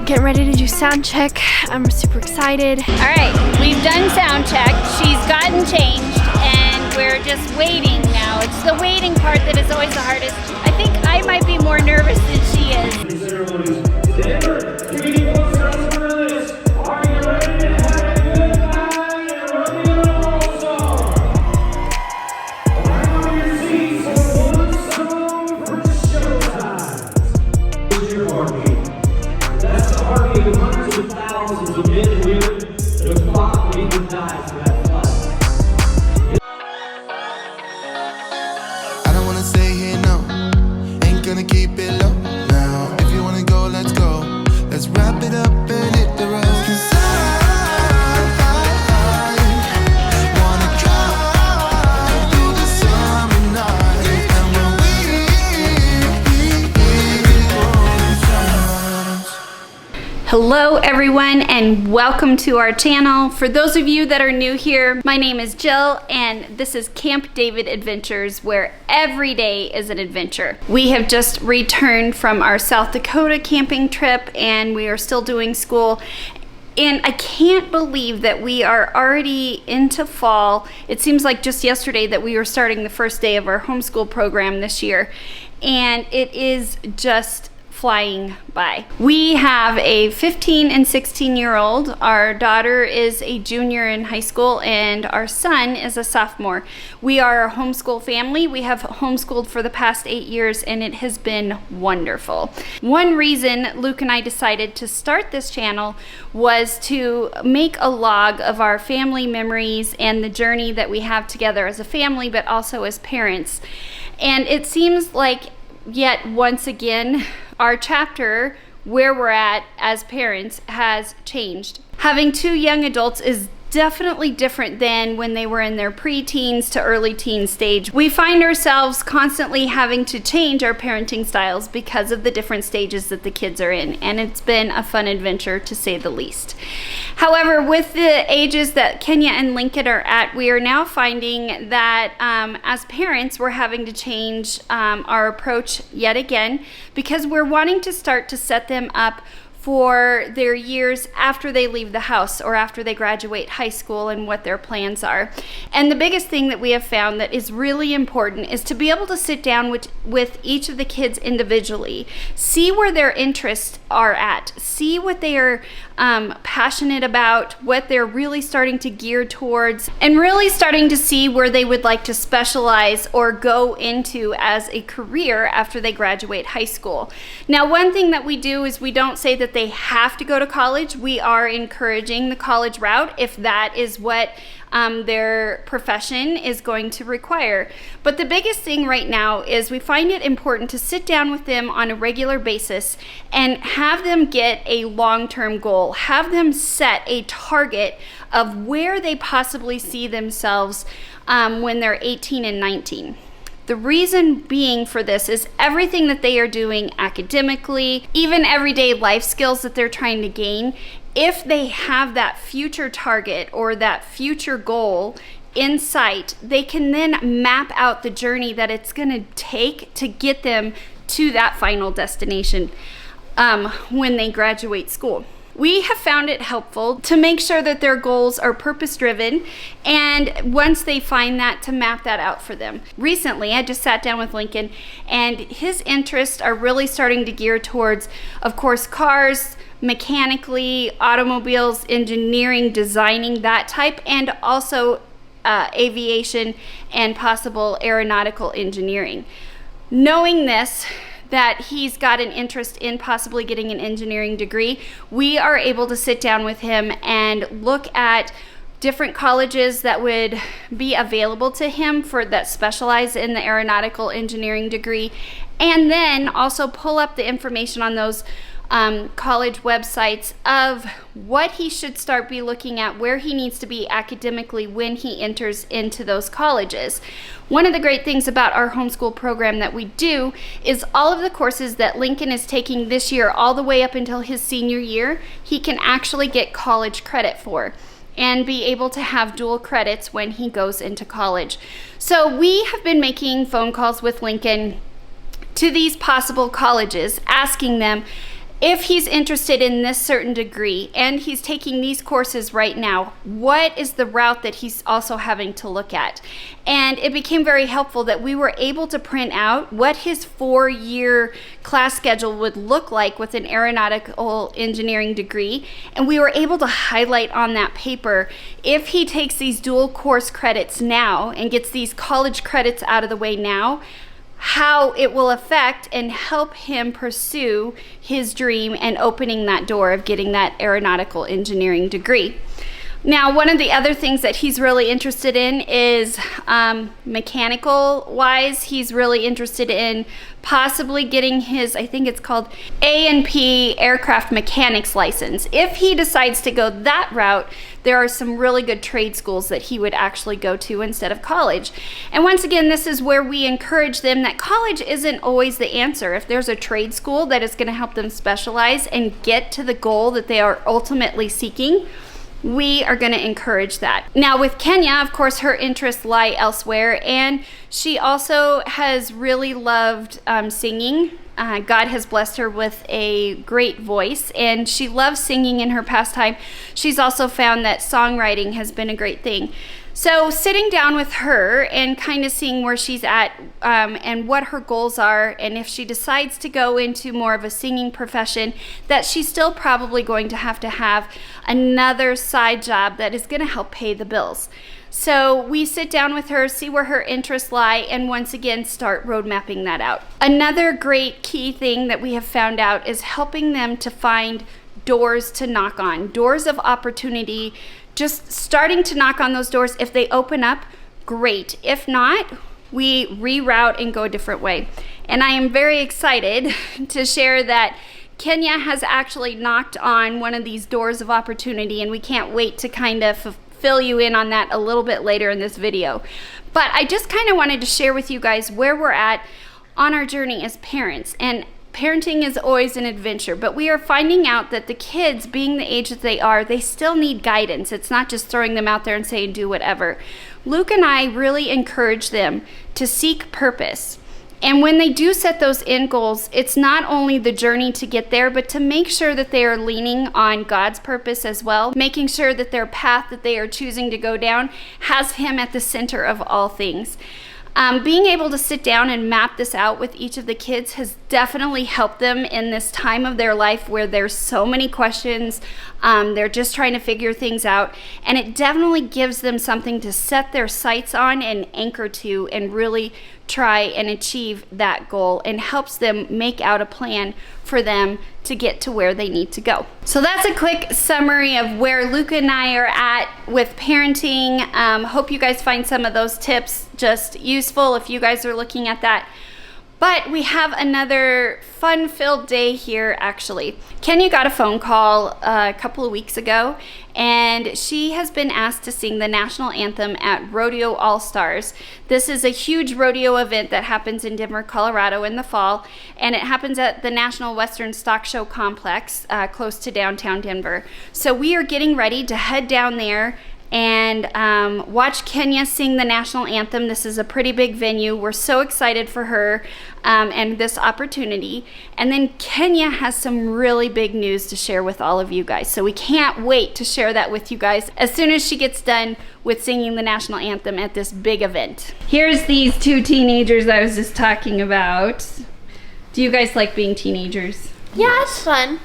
Getting ready to do sound check. I'm super excited. All right, we've done sound check. She's gotten changed and we're just waiting now. It's the waiting part that is always the hardest. I think I might be more nervous than she is. Are you ready to have a good night at Rodeo All Star? Around your seats for one song for showtime. Here's your heartbeat. That's the heartbeat of hundreds of thousands of men and women that have fought and even died for that flag. I don't wanna stay here, no. Ain't gonna keep it low now. If you wanna go, let's go. Let's wrap it up and hit the road. 'Cause I wanna drive through the summer night. And when we Hello everyone and welcome to our channel. For those of you that are new here, my name is Jill and this is Camp David Adventures, where every day is an adventure. We have just returned from our South Dakota camping trip and we are still doing school. And I can't believe that we are already into fall. It seems like just yesterday that we were starting the first day of our homeschool program this year. And it is just flying by. We have a 15 and 16-year-old. Our daughter is a junior in high school and our son is a sophomore. We are a homeschool family. We have homeschooled for the past 8 years and it has been wonderful. One reason Luke and I decided to start this channel was to make a log of our family memories and the journey that we have together as a family, but also as parents. And it seems like yet once again, our chapter where we're at as parents has changed. Having two young adults is definitely different than when they were in their pre-teens to early teen stage. We find ourselves constantly having to change our parenting styles because of the different stages that the kids are in, and it's been a fun adventure to say the least. However, with the ages that Kenya and Lincoln are at, we are now finding that as parents, we're having to change our approach yet again because we're wanting to start to set them up for their years after they leave the house or after they graduate high school and what their plans are. And the biggest thing that we have found that is really important is to be able to sit down with each of the kids individually, see where their interests are at, see what they are passionate about, what they're really starting to gear towards, and really starting to see where they would like to specialize or go into as a career after they graduate high school. Now, one thing that we do is we don't say that they have to go to college. We are encouraging the college route if that is what their profession is going to require. But the biggest thing right now is we find it important to sit down with them on a regular basis and have them get a long-term goal, have them set a target of where they possibly see themselves when they're 18 and 19. The reason being for this is everything that they are doing academically, even everyday life skills that they're trying to gain, if they have that future target or that future goal in sight, they can then map out the journey that it's going to take to get them to that final destination when they graduate school. We have found it helpful to make sure that their goals are purpose-driven, and once they find that, to map that out for them. Recently, I just sat down with Lincoln, and his interests are really starting to gear towards, of course, cars, mechanically, automobiles, engineering, designing, that type, and also aviation and possible aeronautical engineering. Knowing this, that he's got an interest in possibly getting an engineering degree, we are able to sit down with him and look at different colleges that would be available to him for that specialize in the aeronautical engineering degree, and then also pull up the information on those college websites of what he should start be looking at, where he needs to be academically when he enters into those colleges. One of the great things about our homeschool program that we do is all of the courses that Lincoln is taking this year all the way up until his senior year, he can actually get college credit for and be able to have dual credits when he goes into college. So we have been making phone calls with Lincoln to these possible colleges, asking them, if he's interested in this certain degree and he's taking these courses right now, what is the route that he's also having to look at? And it became very helpful that we were able to print out what his 4-year class schedule would look like with an aeronautical engineering degree. And we were able to highlight on that paper, if he takes these dual course credits now and gets these college credits out of the way now, how it will affect and help him pursue his dream and opening that door of getting that aeronautical engineering degree. Now, one of the other things that he's really interested in is mechanical wise. He's really interested in possibly getting his, I think it's called A&P aircraft mechanics license. If he decides to go that route, there are some really good trade schools that he would actually go to instead of college. And once again, this is where we encourage them that college isn't always the answer. If there's a trade school that is going to help them specialize and get to the goal that they are ultimately seeking, we are going to encourage that. Now with Kenya, of course, her interests lie elsewhere, and she also has really loved singing. God has blessed her with a great voice, and she loves singing in her pastime. She's also found that songwriting has been a great thing. So sitting down with her and kind of seeing where she's at and what her goals are, and if she decides to go into more of a singing profession, that she's still probably going to have another side job that is going to help pay the bills. So we sit down with her, see where her interests lie, and once again start road mapping that out. Another great key thing that we have found out is helping them to find doors to knock on, doors of opportunity. Just starting to knock on those doors. If they open up, great. If not, we reroute and go a different way. And I am very excited to share that Kenya has actually knocked on one of these doors of opportunity, and we can't wait to kind of fill you in on that a little bit later in this video. But I just kind of wanted to share with you guys where we're at on our journey as parents. And parenting is always an adventure, but we are finding out that the kids, being the age that they are, they still need guidance. It's not just throwing them out there and saying, do whatever. Luke and I really encourage them to seek purpose. And when they do set those end goals, it's not only the journey to get there, but to make sure that they are leaning on God's purpose as well, making sure that their path that they are choosing to go down has Him at the center of all things. Being able to sit down and map this out with each of the kids has definitely helped them in this time of their life where there's so many questions. They're just trying to figure things out, and it definitely gives them something to set their sights on and anchor to and really try and achieve that goal, and helps them make out a plan for them to get to where they need to go. So that's a quick summary of where Luke and I are at with parenting. Hope you guys find some of those tips just useful if you guys are looking at that. But we have another fun-filled day here, actually. Kenya got a phone call a couple of weeks ago, and she has been asked to sing the National Anthem at Rodeo All Stars. This is a huge rodeo event that happens in Denver, Colorado in the fall, and it happens at the National Western Stock Show Complex, close to downtown Denver. So we are getting ready to head down there and watch Kenya sing the National Anthem. This is a pretty big venue. We're so excited for her and this opportunity. And then Kenya has some really big news to share with all of you guys. So we can't wait to share that with you guys as soon as she gets done with singing the National Anthem at this big event. Here's these two teenagers I was just talking about. Do you guys like being teenagers? Yeah, it's fun.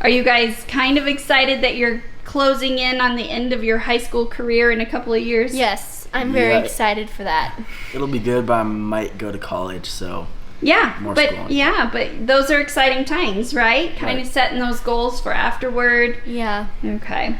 Are you guys kind of excited that you're closing in on the end of your high school career in a couple of years? Yes, I'm very excited for that. It'll be good, but I might go to college, so yeah, more but schooling. yeah, but those are exciting times, right? Kind of setting those goals for afterward. Yeah. Okay.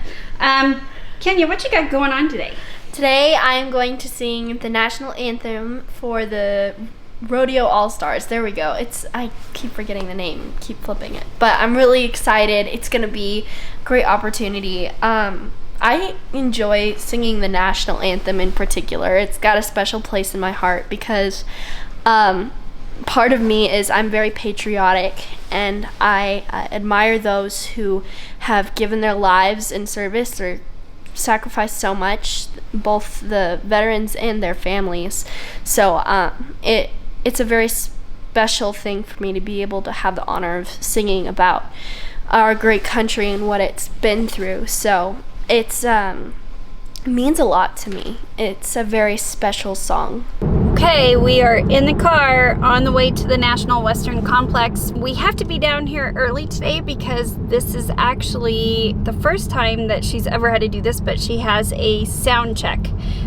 Kenya, what you got going on today? Today I'm going to sing the National Anthem for the Rodeo All Stars. There we go. I keep forgetting the name, keep flipping it. But I'm really excited. It's going to be a great opportunity. I enjoy singing the National Anthem in particular. It's got a special place in my heart because part of me is I'm very patriotic, and I admire those who have given their lives in service or sacrificed so much, both the veterans and their families. So it's a very special thing for me to be able to have the honor of singing about our great country and what it's been through. So it's means a lot to me. It's a very special song. Okay, we are in the car on the way to the National Western Complex. We have to be down here early today because this is actually the first time that she's ever had to do this, but she has a sound check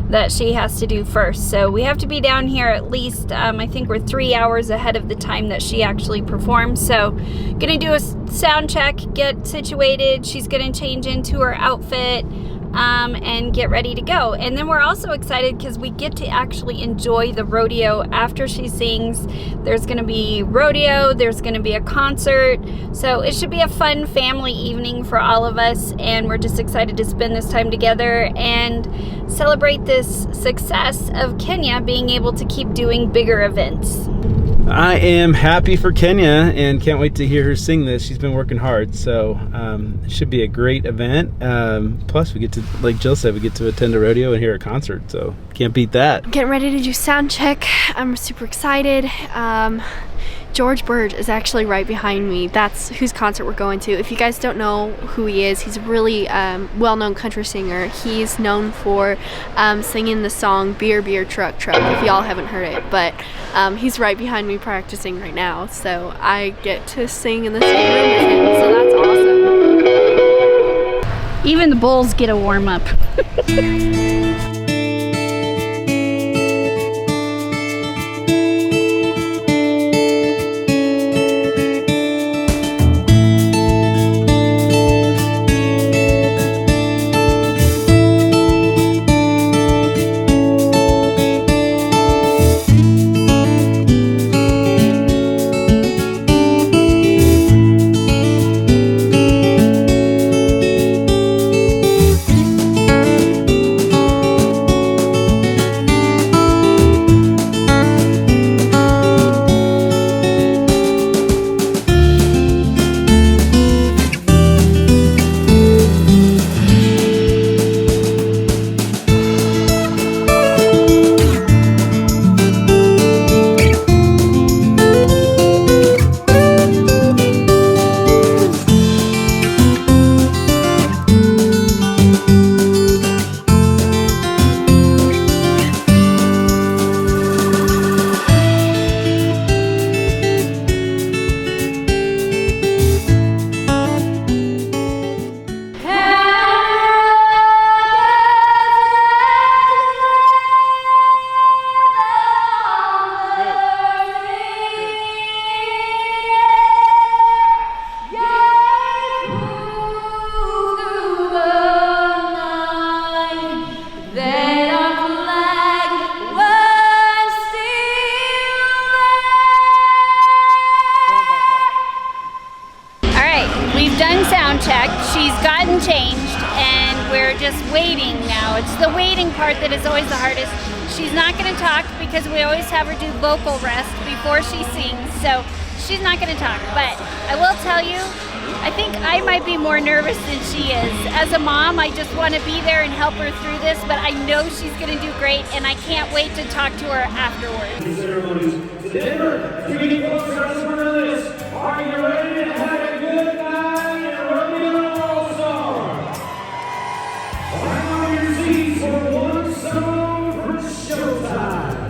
that she has to do first. So we have to be down here at least, I think we're 3 hours ahead of the time that she actually performs. So gonna do a sound check, get situated. She's gonna change into her outfit, and get ready to go. And then we're also excited because we get to actually enjoy the rodeo after she sings. There's gonna be rodeo, there's gonna be a concert, so it should be a fun family evening for all of us, and we're just excited to spend this time together and celebrate this success of Kenya being able to keep doing bigger events. I am happy for Kenya and can't wait to hear her sing this. She's been working hard, so it should be a great event. Plus, we get to, like Jill said, we get to attend a rodeo and hear a concert, so can't beat that. Getting ready to do sound check. I'm super excited. George Burge is actually right behind me. That's whose concert we're going to. If you guys don't know who he is, he's a really well-known country singer. He's known for singing the song Beer, Beer, Truck, Truck, if y'all haven't heard it. But he's right behind me practicing right now. So I get to sing in the same room as him. So that's awesome. Even the bulls get a warm-up. She's gotten changed and we're just waiting now. It's the waiting part that is always the hardest. She's not going to talk because we always have her do vocal rest before she sings, so she's not going to talk. But I will tell you, I think I might be more nervous than she is. As a mom, I just want to be there and help her through this, but I know she's going to do great and I can't wait to talk to her afterwards. Are you ready to have a good night at Rodeo All Star? Hang on your seats for one song for showtime.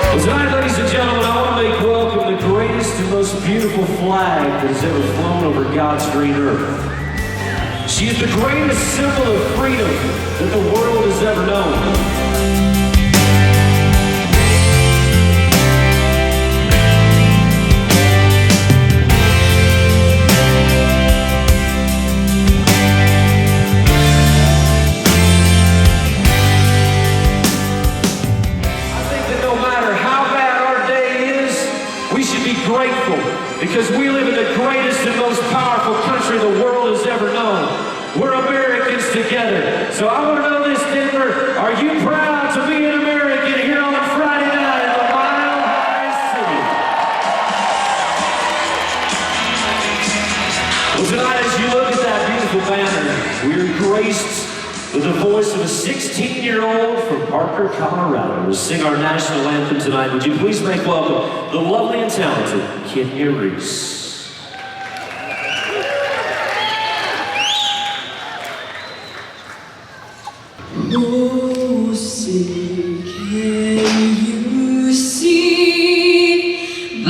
Well, tonight, ladies and gentlemen, I want to make welcome the greatest and most beautiful flag that has ever flown over God's green earth. She is the greatest symbol of freedom that the world has ever known. Grateful because we live in the greatest and most powerful country the world has ever known. We're Americans together. So I want to know this, Denver, are you proud to be an American here on Friday night in the Mile High City? Well, tonight as you look at that beautiful banner, we're graced with the voice of a 16-year-old from Parker, Colorado, to sing our national anthem tonight. Would you please make welcome the lovely and talented Kenya Reese. Oh, say, can you see by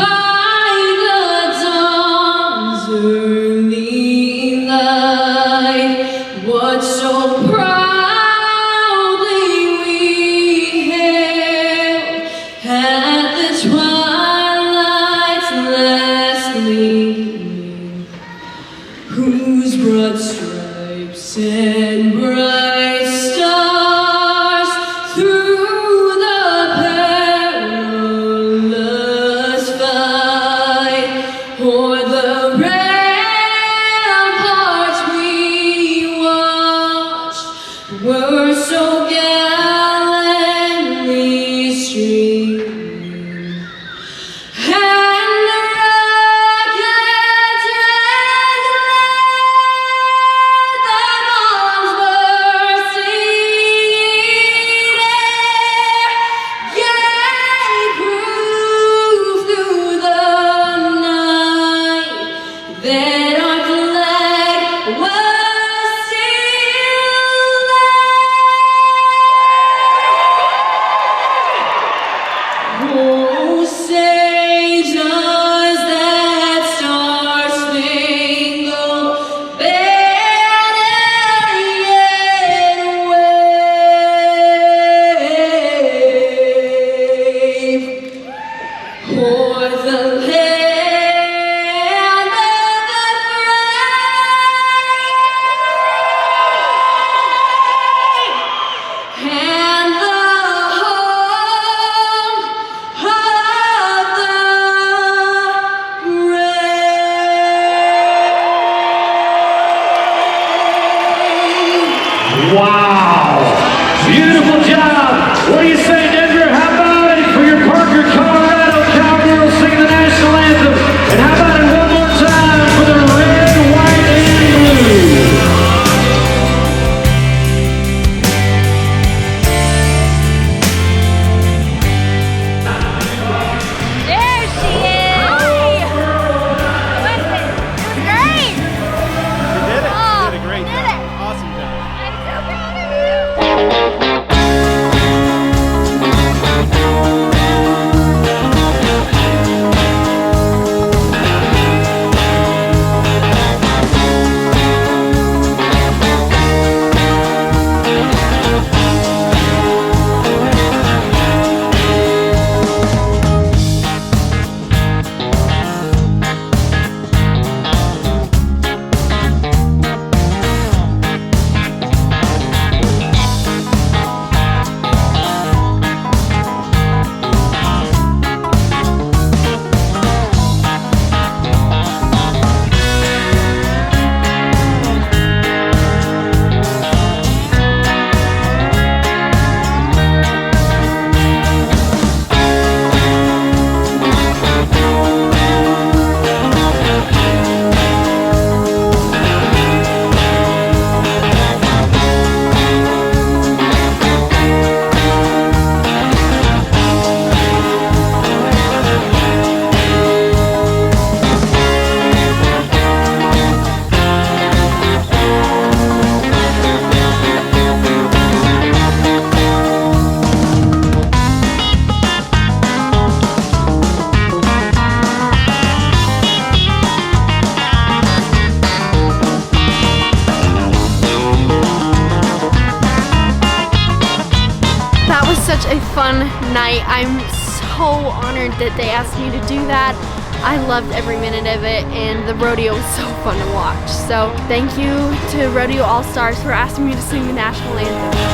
the dawn's early light what so proudly we hailed at the twilight's last gleaming, whose broad stripes and bright stars through the perilous fight o'er the ramparts we watched were so gallantly streaming. And the rockets and bombs bursting air gave proof through the night that our flag was still there. Oh, say does that star-spangled banner yet wave o'er the land of the free and the home of the brave. Wow! Beautiful job! What do you say, Denver? How about it for your Parker, Colorado Cowgirls singing the national anthem? And how about it one more time for the red, white, and blue? There she is! Listen, great! You did it. Oh, You did a great did job. it. Awesome job. I'm so proud of That was such a fun night. I'm so honored that they asked me to do that. I loved every minute of it, and the rodeo was so fun to watch. So thank you to Rodeo All Stars for asking me to sing the national anthem.